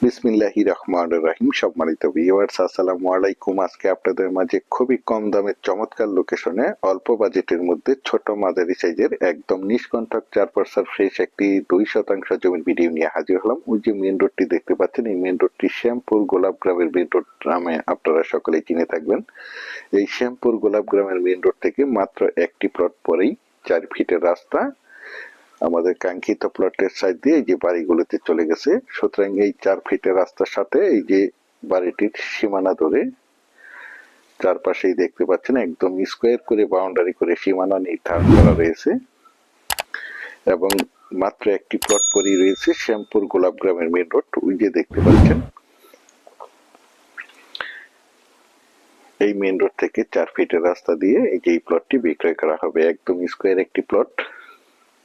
বিসমিল্লাহির রহমানির রহিম। সম্মানিত ভিউয়ার্স, আসসালামু আলাইকুম। আজকে আপনাদের মাঝে খুবই কম দামে চমৎকার লোকেশনে অল্প বাজেটের মধ্যে ছোট মাঝারি সাইজের একদম নিষ্কণ্টক 4% ফ্রেশ একটি 2% জমির ভিডিও নিয়ে হাজির হলাম। ওই যে মেন রোডটি দেখতে পাচ্ছেন, এই মেন রোডটি শ্যামপুর গোলাপগ্রামের মেন রোড নামে আপনারা সকলেই চিনে থাকবেন। এই শ্যামপুর গোলাপগ্রামের মেন রোড থেকে মাত্র একটি প্লট পরেই 4 ফিটের রাস্তা আমাদের কাঙ্ক্ষিত প্লটের সাইড দিয়ে এই যে বাড়িগুলোতে চলে গেছে। সুতরাং এই 4 ফিটের রাস্তার সাথে এই যে বাড়িটির সীমানা ধরে চারপাশেই দেখতে পাচ্ছেন একদম স্কোয়ার করে বাউন্ডারি করে সীমানা নির্ধারণ করা রয়েছে এবং মাত্র একটি প্লট পরেই রয়েছে শ্যামপুর গোলাপগ্রামের মেন রোড। ওই যে দেখতে পাচ্ছেন, এই মেন রোড থেকে 4 ফিটের রাস্তা দিয়ে এই যে এই প্লটটি বিক্রয় করা হবে। একদম স্কোয়ার একটি প্লট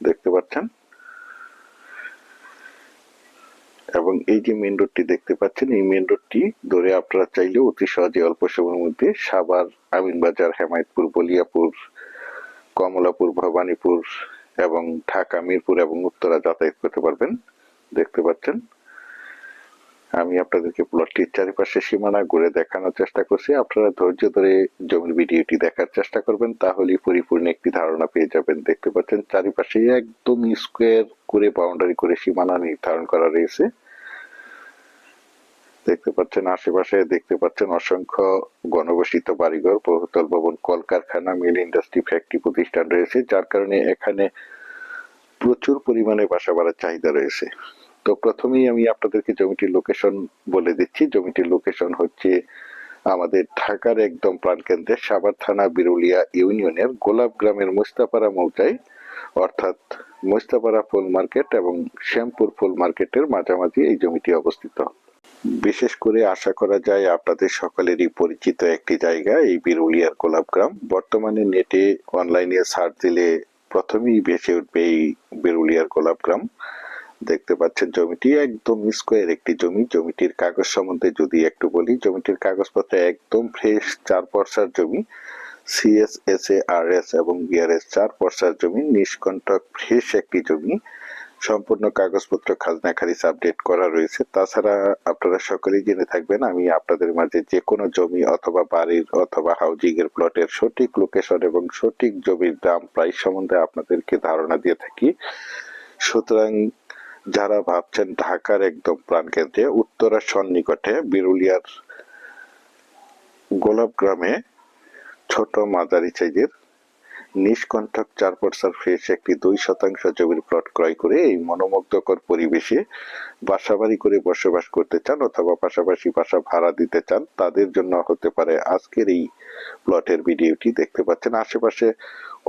দেখতে পাচ্ছেন এবং এই যে মেন রোডটি দেখতে পাচ্ছেন, এই মেন রোডটি ধরে আপনারা চাইলে অতি সহজে অল্প সময়ের মধ্যে সাভার, আমিনবাজার, হেমায়েতপুর, বলিয়াপুর, কমলাপুর, ভবানীপুর এবং ঢাকা, মিরপুর এবং উত্তরা যাতায়াত করতে পারবেন। দেখতে পাচ্ছেন, আমি আপনাদেরকে প্লটটির চারিপাশে সীমানা ঘুরে দেখানোর চেষ্টা করছি। আপনারা ধৈর্য ধরে জমির ভিডিওটি দেখার চেষ্টা করবেন, তাহলেই পরিপূর্ণ একটি ধারণা পেয়ে যাবেন। দেখতে পাচ্ছেন চারিপাশে একদম স্কোয়ার করে বাউন্ডারি করে সীমানা নির্ধারণ করা রয়েছে। দেখতে পাচ্ছেন আশেপাশে দেখতে পাচ্ছেন অসংখ্য ঘনবসতিত বাড়িঘর, বহুতল ভবন, কলকারখানা, মিল, ইন্ডাস্ট্রি, ফ্যাক্টরি প্রতিষ্ঠান রয়েছে, যার কারণে এখানে প্রচুর পরিমাণে বাসা বাড়ার চাহিদা রয়েছে। তো প্রথমেই আমি আপনাদেরকে জমিটির লোকেশন বলে দিচ্ছি। জমিটির লোকেশন হচ্ছে আমাদের ঢাকার একদম প্রাণকেন্দ্রে সাভার থানা বিরুলিয়া ইউনিয়নের গোলাপগ্রামের মুস্তাপাড়া মৌজায়, অর্থাৎ মুস্তাপাড়া ফুল মার্কেট এবং শ্যামপুর ফুল মার্কেটের মাঝামাঝি এই জমিটি অবস্থিত। বিশেষ করে আশা করা যায় আপনাদের সকলেরই পরিচিত একটি জায়গা এই বিরুলিয়ার গোলাপগ্রাম। বর্তমানে নেটে অনলাইনে সার্চ দিলে প্রথমেই ভেসে উঠবে এই বিরুলিয়ার গোলাপগ্রাম। দেখতে পাচ্ছেন জমিটি একদম স্কোয়ার একটি জমি। জমিটির কাগজ সম্বন্ধে যদি একটু বলি, জমিটির কাগজপত্র একদম ফ্রেশ 4 পর্সার জমি। সিএস, এসএ, আরএস এবং বিআরএস 4 পর্সার জমি, নিষ্কণ্টক ফ্রেশ একটি জমি। সম্পূর্ণ কাগজপত্র খাজনা খারিজ আপডেট করা রয়েছে। তাছাড়া আপনারা সকলেই জেনে থাকবেন, আমি আপনাদের মাঝে যে কোনো জমি অথবা বাড়ির অথবা হাউজিং এর প্লটের সঠিক লোকেশন এবং সঠিক জমির দাম প্রাইস সম্বন্ধে আপনাদেরকে ধারণা দিয়ে থাকি। সুতরাং যারা ভাবছেন ঢাকার একদম প্রাণকেন্দ্রে উত্তরা সন্নিকটে বিরুলিয়ার গোলাপগ্রামে ছোট মাঝারি সাইজের নিষ্কণ্টক 4 পর্সার ফ্রেশ একটি 2% জমির প্লট ক্রয় করে এই মনোমুগ্ধকর পরিবেশে বাসাবাড়ি করে বসবাস করতে চান অথবা পাশাপাশি বাসা ভাড়া দিতে চান, তাদের জন্য হতে পারে আজকের এই প্লটের ভিডিওটি। দেখতে পাচ্ছেন আশেপাশে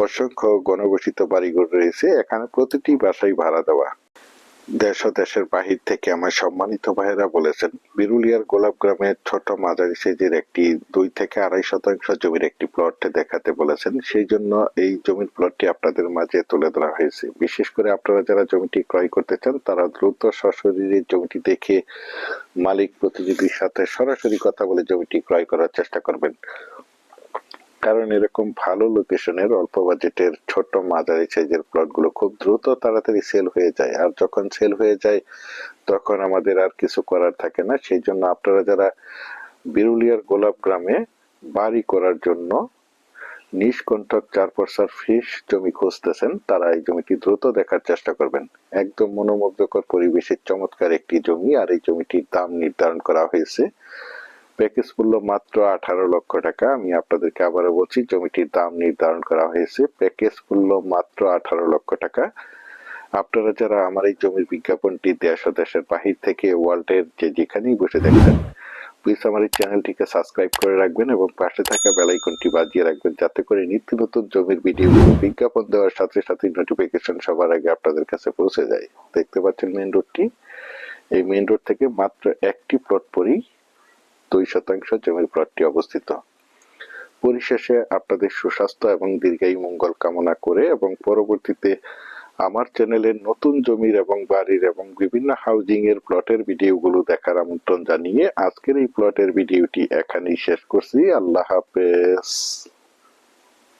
অসংখ্য ঘনবসতিত বাড়িঘর রয়েছে, এখানে প্রতিটি বাসাই ভাড়া দেওয়া। দেশ ও দেশের বাহির থেকে আমার সম্মানিত ভাইয়েরা বলেছেন বিরুলিয়ার গোলাপগ্রামে ছোট মাঝারি সাইজের একটি 2 থেকে 2.5% জমির একটি প্লট দেখাতে বলেছেন। সেই জন্য এই জমির প্লটটি আপনাদের মাঝে তুলে ধরা হয়েছে। বিশেষ করে আপনারা যারা জমিটি ক্রয় করতে চান তারা দ্রুত সশরীরে জমিটি দেখে মালিক প্রতিনিধির সাথে সরাসরি কথা বলে জমিটি ক্রয় করার চেষ্টা করবেন, কারণ এরকম ভালো লোকেশনের অল্প বাজেটের ছোট মাঝারি সাইজের প্লটগুলো খুব দ্রুত তাড়াতাড়ি সেল হয়ে যায়, আর যখন সেল হয়ে যায় তখন আমাদের আর কিছু করার থাকে না। সেই জন্য আপনারা যারা বিরুলিয়ার গোলাপগ্রামে বাড়ি করার জন্য নিষ্কণ্টক 4 পর্সার ফ্রেশ জমি খুঁজতেছেন, তারা এই জমিটি দ্রুত দেখার চেষ্টা করবেন। একদম মনোমুগ্ধকর পরিবেশের চমৎকার একটি জমি, আর এই জমিটির দাম নির্ধারণ করা হয়েছে প্যাকেজ মূল্য মাত্র 18 লক্ষ টাকা। আমি আপনাদেরকে আবারও বলছি, জমিটির দাম নির্ধারণ করা হয়েছে প্যাকেজ মূল্য মাত্র 18 লক্ষ টাকা। আপনারা যারা আমার এই জমির বিজ্ঞাপনটি দেশ ও দেশের বাহির থেকে ওয়ার্ল্ডের যেখানেই বসে দেখবেন, প্লিজ আমার এই চ্যানেলটিকে সাবস্ক্রাইব করে রাখবেন এবং পাশে থাকা বেল আইকনটি বাজিয়ে রাখবেন, যাতে করে নিত্য নতুন জমির ভিডিওগুলো বিজ্ঞাপন দেওয়ার সাথে সাথে নোটিফিকেশন সবার আগে আপনাদের কাছে পৌঁছে যায়। দেখতে পাচ্ছেন মেইন রোডটি, এই মেইন রোড থেকে মাত্র একটি প্লট পরেই 2% জমির প্লটটি অবস্থিত। পরিশেষে আপনাদের সুস্বাস্থ্য এবং দীর্ঘায়ু মঙ্গল কামনা করে এবং পরবর্তীতে আমার চ্যানেলের নতুন জমির এবং বাড়ির এবং বিভিন্ন হাউজিং এর প্লটের ভিডিওগুলো দেখার আমন্ত্রণ জানিয়ে আজকের এই প্লটের ভিডিওটি এখানেই শেষ করছি। আল্লাহ হাফেজ।